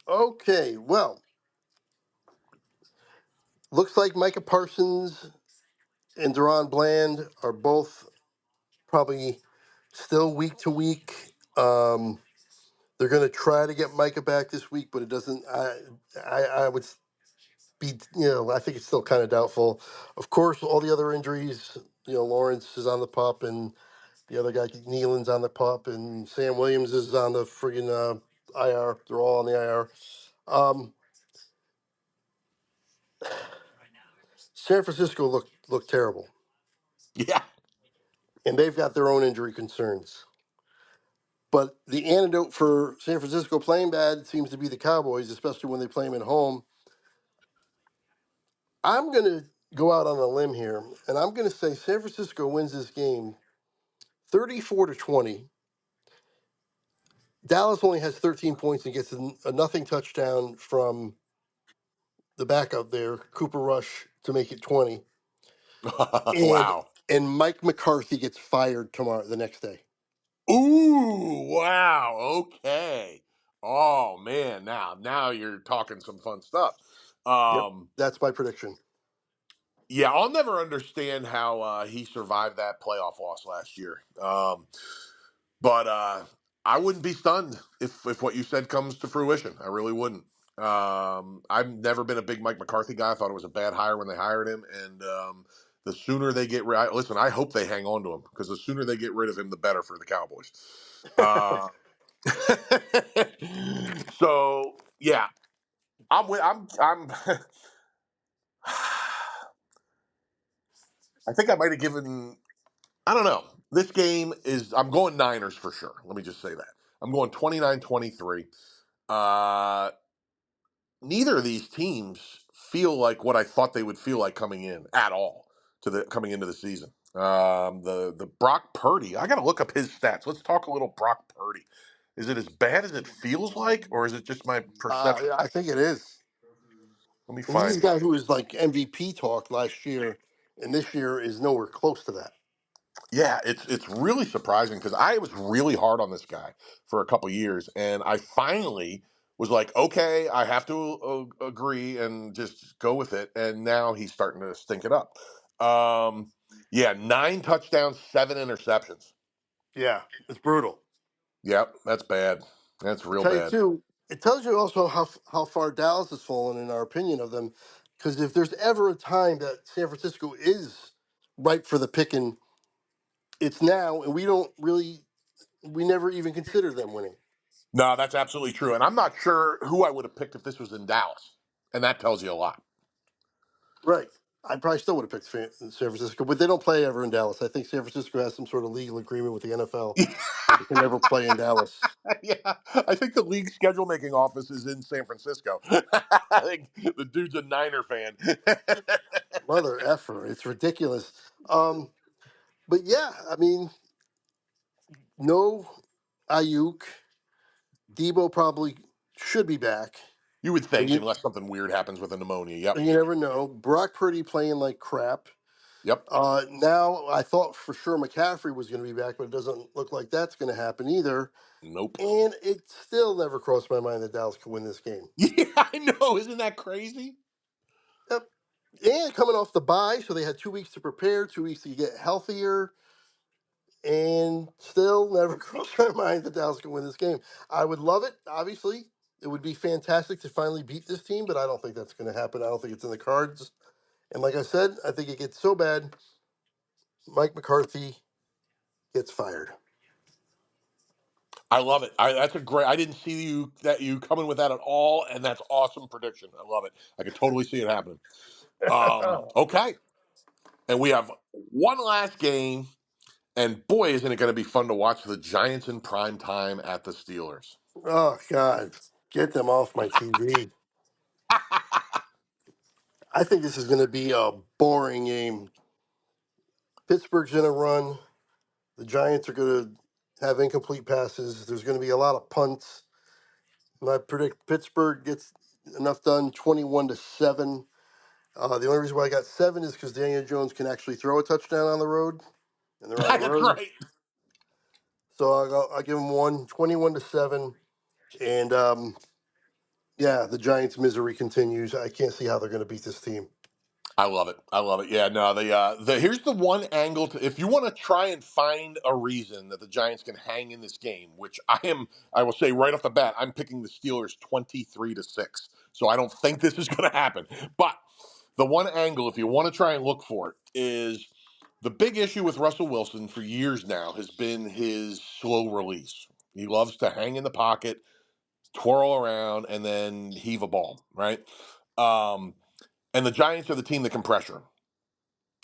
Okay, well, looks like Micah Parsons and Deron Bland are both probably still week to week. They're going to try to get Micah back this week, but it doesn't. I would be, I think it's still kind of doubtful. Of course, all the other injuries, Lawrence is on the pup, and the other guy, Nealon's on the pup, and Sam Williams is on the friggin' IR. They're all on the IR. Um, San Francisco looked terrible, Yeah. and they've got their own injury concerns. But the antidote for San Francisco playing bad seems to be the Cowboys, especially when they play them at home. I'm going to go out on a limb here, and I'm going to say San Francisco wins this game 34-20. Dallas only has 13 points and gets a nothing touchdown from the backup there, Cooper Rush, to make it 20. And Wow. and Mike McCarthy gets fired tomorrow the next day. Ooh, wow. Okay. Oh man, now you're talking some fun stuff. Yep, Um, that's my prediction. yeah, I'll never understand how he survived that playoff loss last year. But I wouldn't be stunned if what you said comes to fruition. I really wouldn't. I've never been a big Mike McCarthy guy. I thought it was a bad hire when they hired him, and the sooner they get listen, I hope they hang on to him because the sooner they get rid of him, the better for the Cowboys. Uh, so yeah, I'm. I think I might have given. I don't know. This game is. I'm going Niners for sure. Let me just say that. I'm going 29-23. Uh, Neither of these teams feel like what I thought they would feel like coming in at all coming into the season. The Brock Purdy. I got to look up his stats. Let's talk a little Brock Purdy. Is it as bad as it feels like, or is it just my perception? I think it is. Let me And he's find a it. guy who was like MVP talk last year, and this year is nowhere close to that. Yeah, it's really surprising because I was really hard on this guy for a couple years, and I finally was like, okay, I have to agree and just go with it. And now he's starting to stink it up. Yeah, 9 touchdowns, 7 interceptions. Yeah, it's brutal. Yep, that's bad. That's I real tell you bad. too, it tells you also how far Dallas has fallen in our opinion of them. Because if there's ever a time that San Francisco is ripe for the picking, it's now, and we never even consider them winning. No, that's absolutely true. And I'm not sure who I would have picked if this was in Dallas, and that tells you a lot. Right. I probably still would have picked San Francisco, but they don't play ever in Dallas. I think San Francisco has some sort of legal agreement with the NFL that they can never play in Dallas. Yeah, I think the league schedule making office is in San Francisco. I think the dude's a Niner fan. Mother effer, it's ridiculous. Um, But yeah, I mean, no Ayuk. Debo probably should be back, You would but think, unless something weird happens with a pneumonia. Yep. you never know. Brock Purdy playing like crap. Yep. Now I thought for sure McCaffrey was going to be back, but it doesn't look like that's going to happen either. Nope. And it still never crossed my mind that Dallas could win this game. Yeah, I know. Isn't that crazy? Yep. And coming off the bye, so they had 2 weeks to prepare, 2 weeks to get healthier, and still never crossed my mind that Dallas could win this game. I would love it, obviously. It would be fantastic to finally beat this team, but I don't think that's going to happen. I don't think it's in the cards. And like I said, I think it gets so bad, Mike McCarthy gets fired. I love it. That's a great. I didn't see you coming with that at all, and that's awesome prediction. I love it. I could totally see it happening. Okay, and we have one last game, and boy, isn't it going to be fun to watch the Giants in prime time at the Steelers. Oh, God. Get them off my TV. I think this is going to be a boring game. Pittsburgh's going to run. The Giants are going to have incomplete passes. There's going to be a lot of punts. And I predict Pittsburgh gets enough done 21-7. The only reason why I got 7 is because Daniel Jones can actually throw a touchdown on the road, and they're on the That's road. right. So I'll give them 21-7. And yeah, the Giants' misery continues. I can't see how they're going to beat this team. I love it. I love it. Yeah, no, the here's the one angle to if you want to try and find a reason that the Giants can hang in this game, which I will say right off the bat, I'm picking the Steelers 23-6. So I don't think this is going to happen. But the one angle, if you want to try and look for it, is the big issue with Russell Wilson for years now has been his slow release. He loves to hang in the pocket, twirl around, and then heave a ball, right? Um, and the Giants are the team that can pressure him.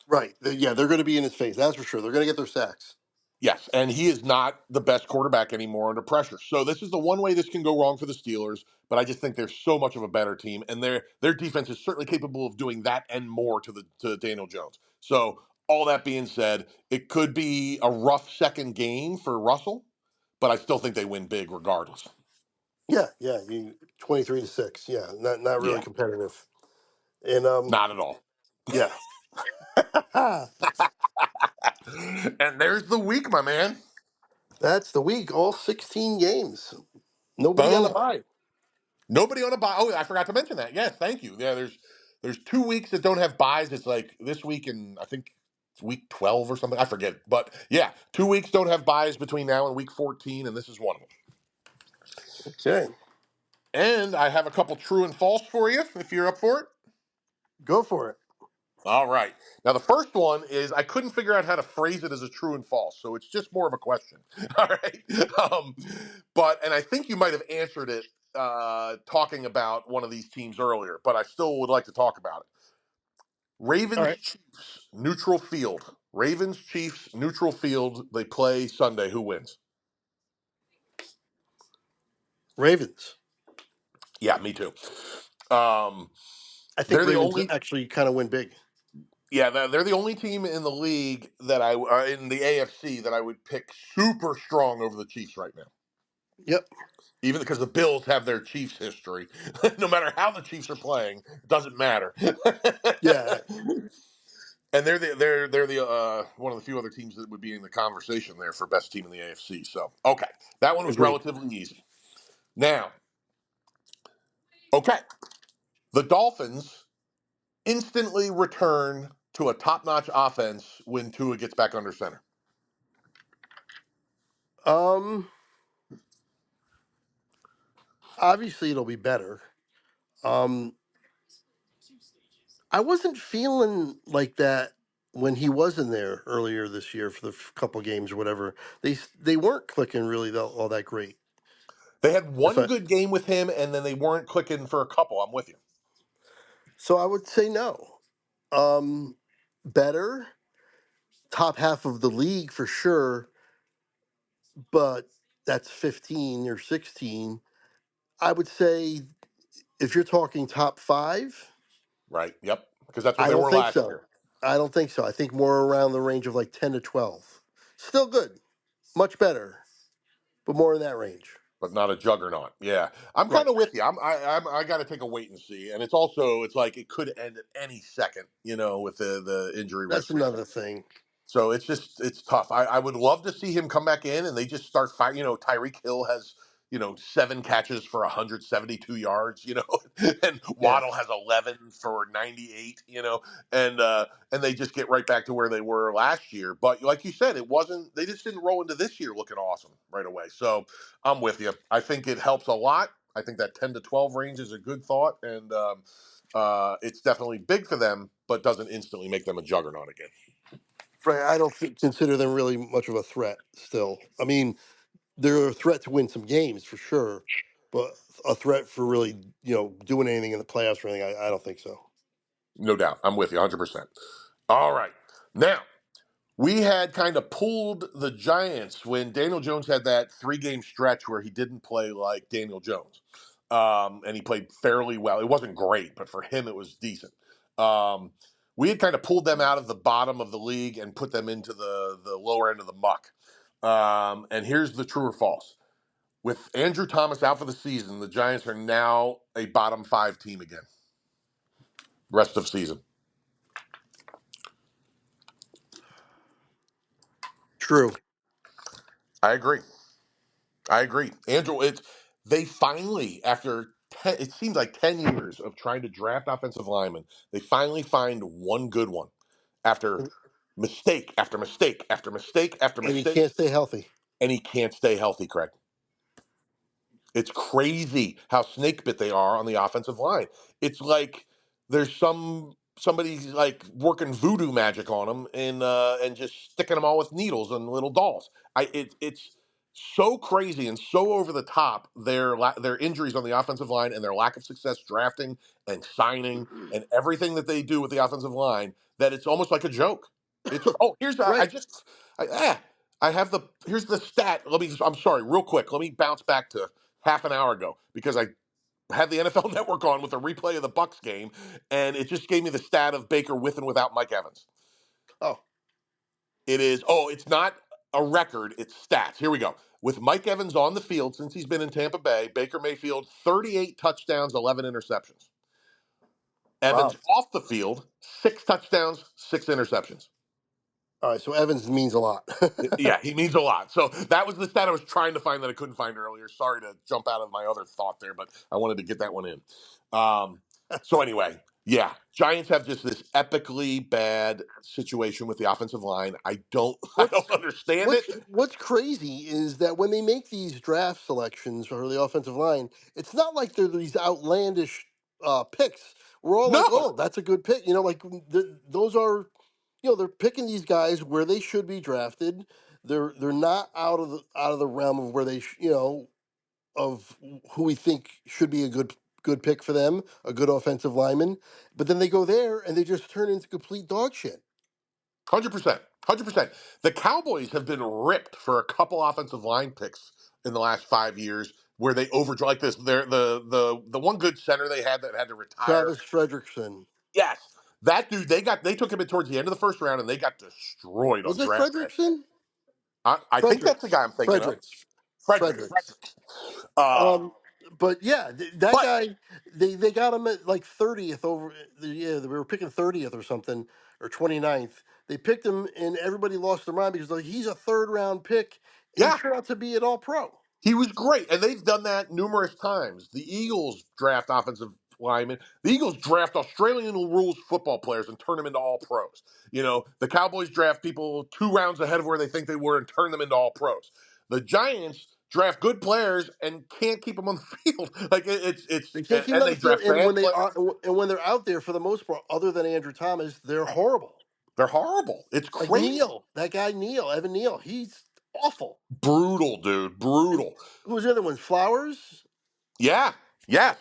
Right. Yeah, they're going to be in his face. That's for sure. They're going to get their sacks. Yes, and he is not the best quarterback anymore under pressure. So this is the one way this can go wrong for the Steelers, but I just think they're so much of a better team, and their defense is certainly capable of doing that and more to Daniel Jones. So all that being said, it could be a rough second game for Russell, but I still think they win big regardless. Yeah, yeah. 23-6. Yeah, not really Yeah, competitive. And not at all. yeah. And there's the week, my man. That's the week. All 16 games. Nobody on a Boom. bye. Nobody on a bye. Oh, I forgot to mention that. Yes, thank you. Yeah, there's 2 weeks that don't have buys. It's like this week and I think it's week 12 or something. I forget. But yeah, 2 weeks don't have buys between now and week 14, and this is one of them. Okay, And I have a couple true and false for you if you're up for it. go for it. All right. Now, the first one is I couldn't figure out how to phrase it as a true and false, so it's just more of a question. All right. And I think you might have answered it talking about one of these teams earlier, but I still would like to talk about it. All Ravens right, Chiefs neutral field. Ravens Chiefs neutral field. They play Sunday. Who wins? Ravens. Yeah, me too. Um, I think they're the Ravens only. actually kind of win big. Yeah, they're the only team in the league that in the AFC that I would pick super strong over the Chiefs right now. Yep. Even because the Bills have their Chiefs history. No matter how the Chiefs are playing, it doesn't matter. Yeah. And they're the one of the few other teams that would be in the conversation there for best team in the AFC. So okay, that one was Agreed. relatively easy. Now, okay, the Dolphins instantly return to a top-notch offense when Tua gets back under center. Um. Obviously, it'll be better. Um. I wasn't feeling like that when he was in there earlier this year for the couple games or whatever. They weren't clicking really all that great. They had If one I good game with him, and then they weren't clicking for a couple. I'm with you. so, I would say no. Um. Better top half of the league for sure, but that's 15 or 16. I would say if you're talking top five, Right? Yep. Because that's what I they don't were think last so. year. I don't think so. I think more around the range of like 10 to 12. Still good, much better, but more in that range. but not a juggernaut. Yeah, I'm kind Right. of with you. I got to take a wait and see. And it's like it could end at any second, with the injury That's risk we another said. thing. So it's tough. I would love to see him come back in and they just start fighting. Tyreek Hill has 7 catches for 172 yards. And Yeah. Waddle has 11 for 98. And they just get right back to where they were last year. But like you said, it wasn't. They just didn't roll into this year looking awesome right away. So I'm with you. I think it helps a lot. I think that 10 to 12 range is a good thought, and it's definitely big for them, but doesn't instantly make them a juggernaut again. Right. I don't consider them really much of a threat still. I mean, they're a threat to win some games for sure, but a threat for really, doing anything in the playoffs or anything, I don't think so. No doubt. I'm with you 100%. All right. Now, we had kind of pulled the Giants when Daniel Jones had that 3-game stretch where he didn't play like Daniel Jones. And he played fairly well. It wasn't great, but for him, it was decent. Um, we had kind of pulled them out of the bottom of the league and put them into the lower end of the muck. And here's the true or false. With Andrew Thomas out for the season, the Giants are now a bottom 5 team again, rest of season. True. I agree. I agree. Andrew, they finally, after it seems like 10 years of trying to draft offensive linemen, they finally find one good one after mistake after mistake after mistake after And he mistake, can't stay healthy. and he can't stay healthy, Craig. It's crazy how snake bit they are on the offensive line. It's like there's somebody like working voodoo magic on them and just sticking them all with needles and little dolls. It's so crazy and so over the top their injuries on the offensive line and their lack of success drafting and signing and everything that they do with the offensive line that it's almost like a joke. It's here's I Right. just I have the here's the stat. I'm sorry, real quick. Let me bounce back to half an hour ago because I had the NFL Network on with a replay of the Bucks game, and it just gave me the stat of Baker with and without Mike Evans. Oh, It is it's not a record, it's stats. Here we go. With Mike Evans on the field since he's been in Tampa Bay, Baker Mayfield 38 touchdowns, 11 interceptions. wow. Evans off the field, 6 touchdowns, 6 interceptions. All right. So Evans means a lot. Yeah, he means a lot. So that was the stat I was trying to find that I couldn't find earlier. Sorry to jump out of my other thought there, but I wanted to get that one in. So anyway, yeah, Giants have just this epically bad situation with the offensive line. I What's don't understand it. what's crazy is that when they make these draft selections for the offensive line, it's not like they're these outlandish picks. We're all like, No, "Oh, that's a good pick." Like those are, they're picking these guys where they should be drafted. They're not out of the realm of where they of who we think should be a good pick for them, a good offensive lineman. But then they go there and they just turn into complete dog shit. 100%, 100%. The Cowboys have been ripped for a couple offensive line picks in the last 5 years where they overdraw like this. They're the one good center they had to retire. Travis Frederickson. Yes, that dude. They took him in towards the end of the first round, and they got destroyed on Was it draft day. Frederickson? I think that's the Fredericks. guy I'm thinking of, Fredericks. Frederick. Fredericks. Frederick. Uh, Um, but yeah, that but guy, they got him at like 30th over. Yeah, we were picking 30th or something, or 29th. They picked him, and everybody lost their mind because like he's a third round pick, and he yeah, turned out to be an all pro. he was great, and they've done that numerous times. The Eagles draft offensive linemen. The Eagles draft Australian rules football players and turn them into all pros. The Cowboys draft people 2 rounds ahead of where they think they were and turn them into all pros. The Giants draft good players and can't keep them on the field. Like it's They can't keep him and on they the field, draft and bad players. when they're out there for the most part, other than Andrew Thomas, they're horrible. They're horrible. It's Like crazy. Neal, that guy Neal, Evan Neal, he's awful. Brutal, dude. Brutal. Who was the other one? Flowers, Yeah. Yes.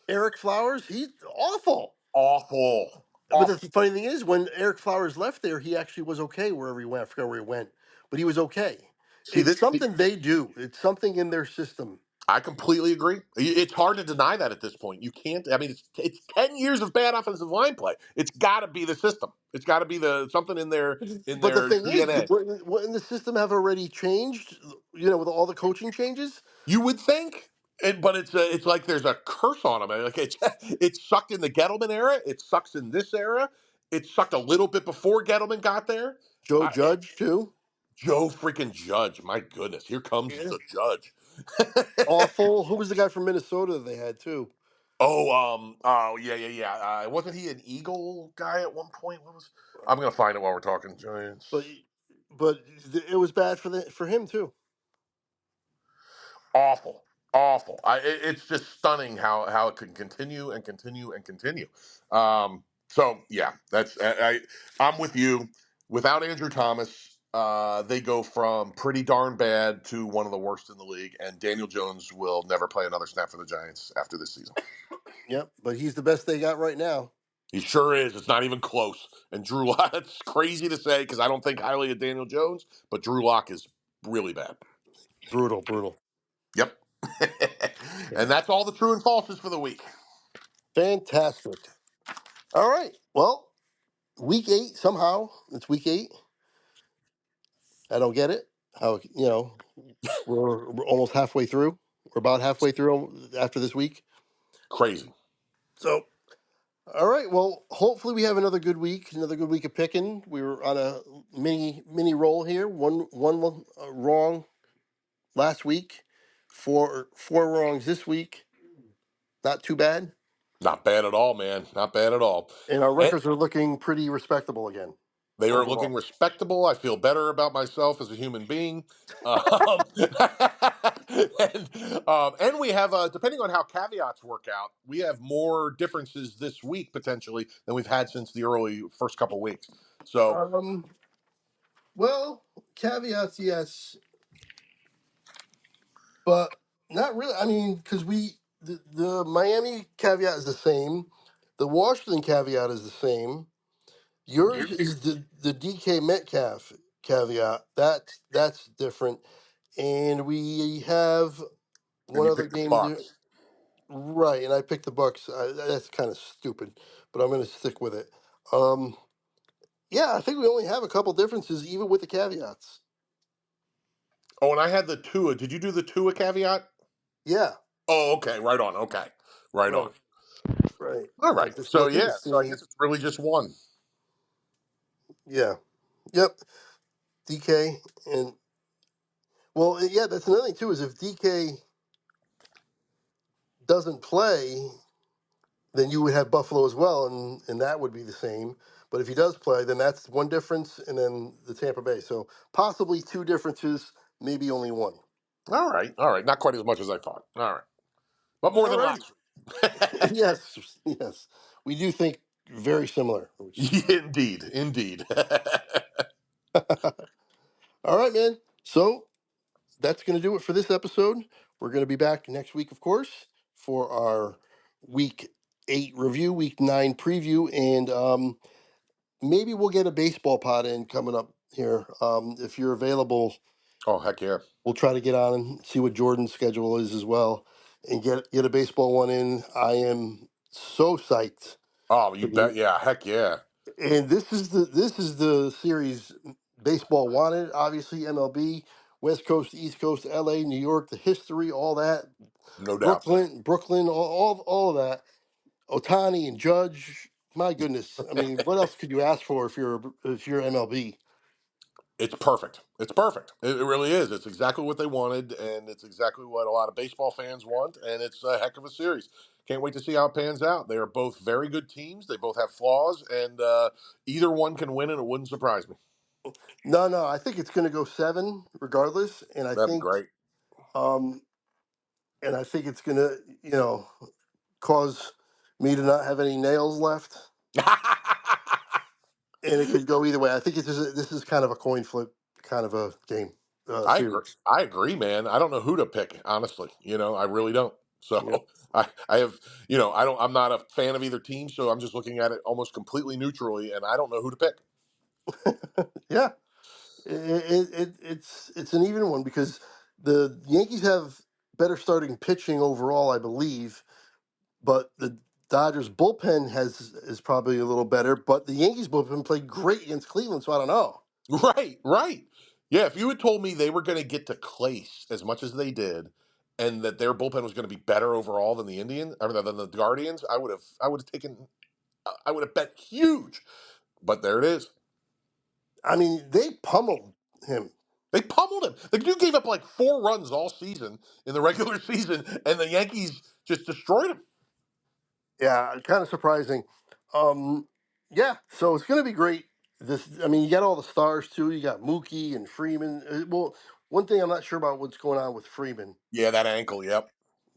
Eric Flowers, he's awful. Awful. But the Awful. funny thing is, when Eric Flowers left there, he actually was okay wherever he went. I forgot where he went, but he was okay. See It's this. something they do. It's something in their system. I completely agree. It's hard to deny that at this point. You can't. I mean, it's 10 years of bad offensive line play. It's got to be the system. It's got to be the something in But the their thing is, DNA. wouldn't the system have already changed? You know, with all the coaching changes. You would think, but it's like there's a curse on them. Like it sucked in the Gettleman era. It sucks in this era. It sucked a little bit before Gettleman got there. Joe Judge too. Joe freaking Judge, my goodness, here comes Yeah. the Judge. Awful. Who was the guy from Minnesota that they had too? Oh, yeah. Wasn't he an Eagle guy at one point? What was? I'm gonna find it while we're talking. But Giants. but it was bad for him too. Awful, awful. It's just stunning how it can continue and continue and continue. So yeah, I'm with you. Without Andrew Thomas, they go from pretty darn bad to one of the worst in the league, and Daniel Jones will never play another snap for the Giants after this season. Yep. But he's the best they got right now. He sure is. It's not even close. And Drew Lock, it's crazy to say because I don't think highly of Daniel Jones, but Drew Lock is really bad. Brutal, brutal. Yep. Yeah. And that's all the true and falses for the week. Fantastic. All right. Well, week 8 somehow it's week 8. I don't get it. How we're almost halfway through. We're about halfway through after this week. Crazy. So, all right. Well, hopefully we have another good week of picking. We were on a mini roll here. One wrong last week, four wrongs this week. Not too bad, Not bad at all, man. Not bad at all. and our And records are looking pretty respectable again they are looking overall. respectable. I feel better about myself as a human being. And we have, depending on how caveats work out, we have more differences this week potentially than we've had since the early first couple weeks. So, Um. Well, caveats, yes, but not really. I mean, because the Miami caveat is the same, the Washington caveat is the same. Yours is the DK Metcalf caveat. That's different, and we have and one you other pick the game there. Bucks. Right, and I picked the Bucks. That's kind of stupid, but I'm going to stick with it. Um, yeah, I think we only have a couple differences, even with the caveats. Oh, and I had the Tua. Did you do the Tua caveat? Yeah, Oh, okay. Right on. Okay. Right on. right, right. All I'm right. just So, looking to yeah. So I see. guess it's really just one. Yeah, yep. DK and well, yeah. That's another thing too. Is if DK doesn't play, then you would have Buffalo as well, and that would be the same. But if he does play, then that's one difference, and then the Tampa Bay. So possibly two differences, maybe only one. All right. All right. Not quite as much as I thought. All right. But more All than righty. last week. Yes, yes. We do think very similar. Which Indeed. Indeed. all right, man. So that's going to do it for this episode. We're going to be back next week, of course, for our week 8 review, week 9 preview, and maybe we'll get a baseball pod in coming up here. If you're available, Oh, heck yeah. we'll try to get on and see what Jordan's schedule is as well, and get a baseball one in. I am so psyched. Oh, you bet. Yeah. Heck yeah. And this is the series baseball wanted. Obviously, MLB, West Coast, East Coast, LA, New York, the history, all that, No doubt. Brooklyn, all of that. Otani and Judge. My goodness, I mean, what else could you ask for if you're MLB? It's perfect. It's perfect. It really is. It's exactly what they wanted, and it's exactly what a lot of baseball fans want, and it's a heck of a series. Can't wait to see how it pans out. They are both very good teams. They both have flaws, and either one can win, and it wouldn't surprise me. No, no, I think it's going to go 7 regardless, That'd be great. um, and I think it's going to cause me to not have any nails left. And it could go either way. I think this is kind of a coin flip kind of a game I agree. series. I agree, man. I don't know who to pick, honestly. I really don't. Yep. So I have, I'm not a fan of either team, so I'm just looking at it almost completely neutrally, and I don't know who to pick. Yeah, it's an even one because the Yankees have better starting pitching overall, I believe. But the Dodgers bullpen is probably a little better. But the Yankees bullpen played great against Cleveland, so I don't know. Right, right. Yeah, if you had told me they were going to get to Clace as much as they did, and that their bullpen was going to be better overall than the Indians, I mean, than the Guardians, I would have bet huge. But there it is. I mean, they pummeled him. They pummeled him. The dude gave up like 4 runs all season in the regular season, and the Yankees just destroyed him. Yeah, kind of surprising. Um, yeah, so it's going to be great. I mean, you got all the stars too. You got Mookie and Freeman. Well, one thing I'm not sure about what's going on with Freeman. Yeah, that ankle. Yep.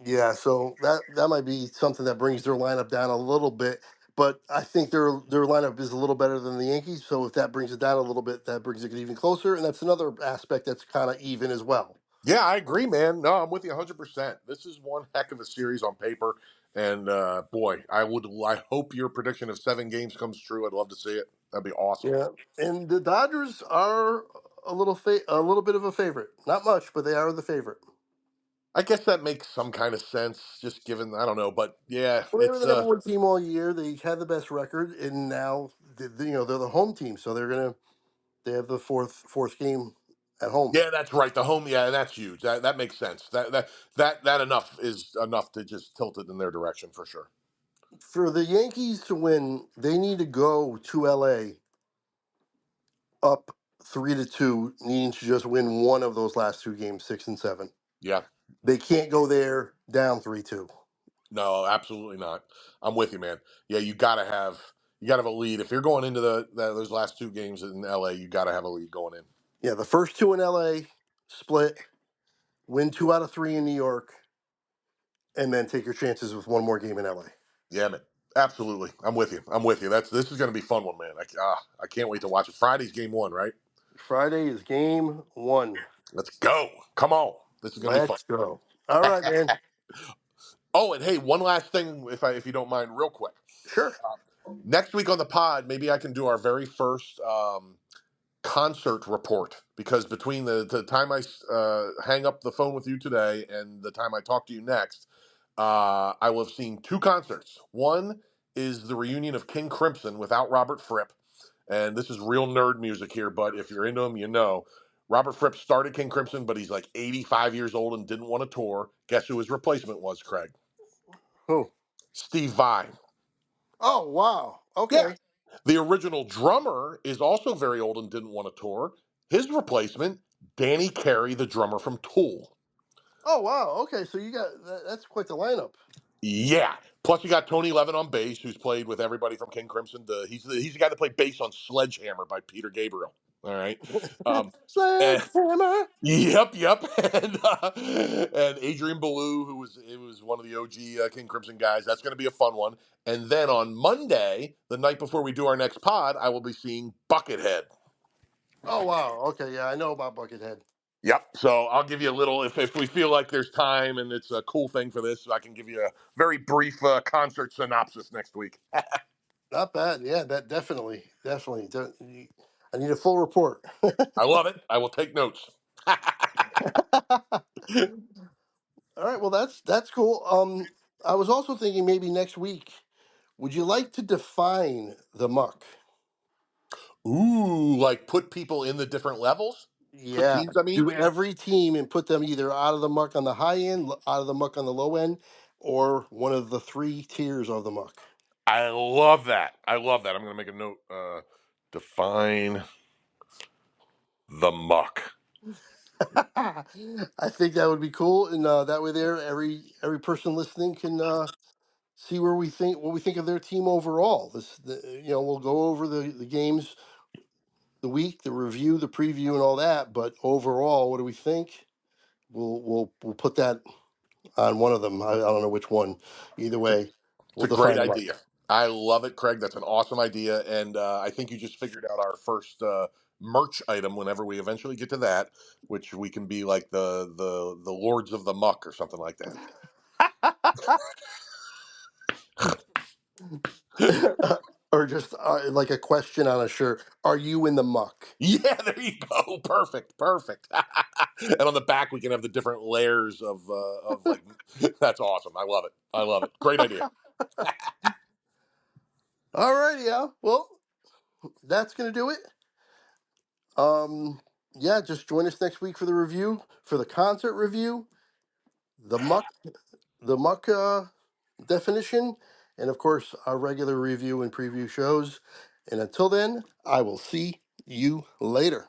Yeah, so that might be something that brings their lineup down a little bit. But I think their lineup is a little better than the Yankees. So if that brings it down a little bit, that brings it even closer. And that's another aspect that's kind of even as well. Yeah, I agree, man. No, I'm with you 100%. This is one heck of a series on paper, and boy, I hope your prediction of 7 games comes true. I'd love to see it. That'd be awesome. Yeah, and the Dodgers are a little bit of a favorite. Not much, but they are the favorite. I guess that makes some kind of sense, just given I don't know, but yeah, Well, they were it's the number one team all year. They had the best record, and now they're the home team, so they have the fourth game at home. yeah, that's right. The home, yeah, that's huge. That makes sense. That enough is enough to just tilt it in their direction for sure. For the Yankees to win, they need to go to LA up 3-2, needing to just win one of those last two games, 6 and 7. Yeah, They can't go there down 3-2. no, absolutely not. I'm with you, man. Yeah, you gotta have a lead if you're going into those last 2 games in LA. You gotta have a lead going in. Yeah, the first two in LA split, win 2 out of 3 in New York, and then take your chances with one more game in LA. Yeah, man. Absolutely. I'm with you. I'm with you. This is going to be a fun one, man. I can't wait to watch it. Friday's game 1, right? Friday is game one. Let's go. Come on. This is going to be fun. Let's go. All right, man. Oh, and hey, one last thing, if you don't mind, real quick. Sure. Next week on the pod, maybe I can do our very first concert report because between the time I hang up the phone with you today and the time I talk to you next, I will have seen 2 concerts. One is the reunion of King Crimson without Robert Fripp. And this is real nerd music here, but if you're into him, you know. Robert Fripp started King Crimson, but he's like 85 years old and didn't want to tour. Guess who his replacement was, Craig? Who? Steve Vai. Oh, wow. Yeah. Okay. The original drummer is also very old and didn't want to tour. His replacement, Danny Carey, the drummer from Tool. Oh, wow. Okay, so that's quite the lineup. Yeah. Plus, you got Tony Levin on bass, who's played with everybody from King Crimson. He's the guy that played bass on Sledgehammer by Peter Gabriel. All right. Um, and Sledgehammer. yep. And Adrian Belew, who was one of the OG King Crimson guys. That's going to be a fun one. And then on Monday, the night before we do our next pod, I will be seeing Buckethead. Oh, wow. Okay, yeah, I know about Buckethead. Yep. So I'll give you a little if we feel like there's time and it's a cool thing for this, I can give you a very brief concert synopsis next week. Not bad. Yeah, that definitely. I need a full report. I love it. I will take notes. All right, well that's cool. I was also thinking maybe next week. Would you like to define the muck? Ooh, like put people in the different levels? Put Yeah, teams, I mean? do every team and put them either out of the muck on the high end, out of the muck on the low end, or one of the three tiers of the muck. I love that. I love that. I'm going to make a note. Define the muck. I think that would be cool, and that way there, every person listening can see what we think of their team overall. We'll go over the games, the week, the review, the preview, and all that. But overall, what do we think? We'll put that on one of them. I don't know which one. Either way, It's we'll a great define the muck. idea. I love it, Craig. That's an awesome idea. And I think you just figured out our first merch item whenever we eventually get to that, which we can be like the Lords of the Muck or something like that. Or just like a question on a shirt. Are you in the muck? Yeah, there you go. Perfect, perfect. And on the back, we can have the different layers of like. That's awesome. I love it. I love it. Great idea. All right, yeah. Well, that's gonna do it. Um, yeah, just join us next week for the review, for the concert review, the muck, the muck definition, and of course our regular review and preview shows. And until then, I will see you later.